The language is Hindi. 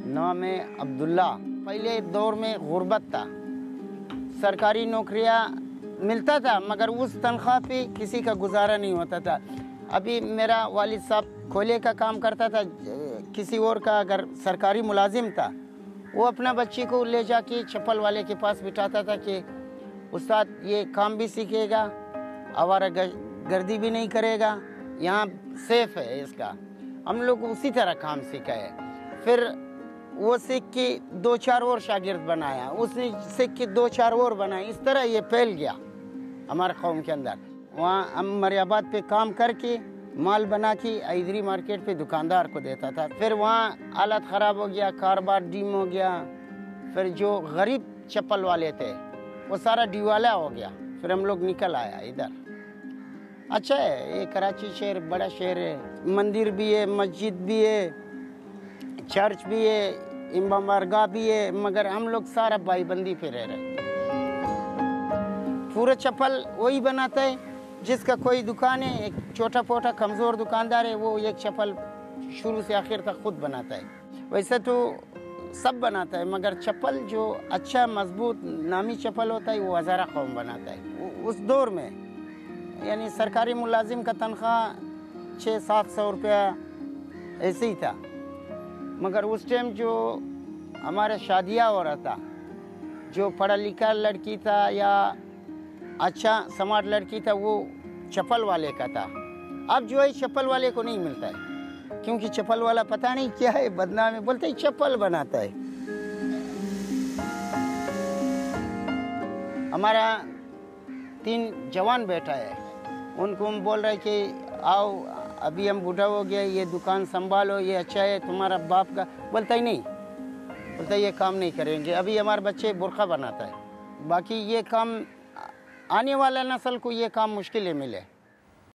नाम है अब्दुल्ला। पहले दौर में गुर्बत था, सरकारी नौकरियां मिलता था मगर उस तनख्वाह पे किसी का गुजारा नहीं होता था। अभी मेरा वालिद साहब खोले का काम करता था, किसी और का अगर सरकारी मुलाजिम था वो अपना बच्ची को ले जाके चप्पल वाले के पास बिठाता था कि उस्ताद ये काम भी सीखेगा, आवारा गर्दी भी नहीं करेगा, यहाँ सेफ है इसका। हम लोग उसी तरह काम सीखा है। फिर वो सीख के 2-4 और शागिर्द बनाया, उसने सीख के 2-4 और बनाए। इस तरह ये फैल गया हमारे कौम के अंदर। वहाँ हम मरियाबाद पे काम करके माल बना के इधरी मार्केट पे दुकानदार को देता था। फिर वहाँ हालत ख़राब हो गया, कारोबार डीम हो गया। फिर जो गरीब चप्पल वाले थे वो सारा दिवाला हो गया। फिर हम लोग निकल आया इधर। अच्छा है ये कराची शहर, बड़ा शहर है, मंदिर भी है, मस्जिद भी है, चर्च भी है, इमाम बारगाह भी है, मगर हम लोग सारा भाईबंदी पे रह रहे। पूरा चप्पल वही बनाता है जिसका कोई दुकान है, एक छोटा पोटा कमज़ोर दुकानदार है, वो एक चप्पल शुरू से आखिर तक खुद बनाता है। वैसे तो सब बनाता है मगर चप्पल जो अच्छा मजबूत नामी चप्पल होता है वो हज़ारा कौम बनाता है। उस दौर में यानी सरकारी मुलाजिम का तनख्वाह 600-700 रुपया ऐसे ही था, मगर उस टाइम जो हमारे शादियाँ हो रहा था, जो पढ़ा लिखा लड़की था या अच्छा स्मार्ट लड़की था वो चप्पल वाले का था। अब जो है चप्पल वाले को नहीं मिलता है, क्योंकि चप्पल वाला पता नहीं क्या है, बदनाम है, बोलते ही चप्पल बनाता है। हमारा 3 जवान बैठा है, उनको हम बोल रहे कि आओ अभी हम बूढ़ा हो गया, ये दुकान संभालो, ये अच्छा है तुम्हारा बाप का। बोलता ही नहीं, बोलता ये काम नहीं करेंगे। अभी हमारे बच्चे बुर्का बनाता है, बाकी ये काम आने वाला नस्ल को ये काम मुश्किल है मिले।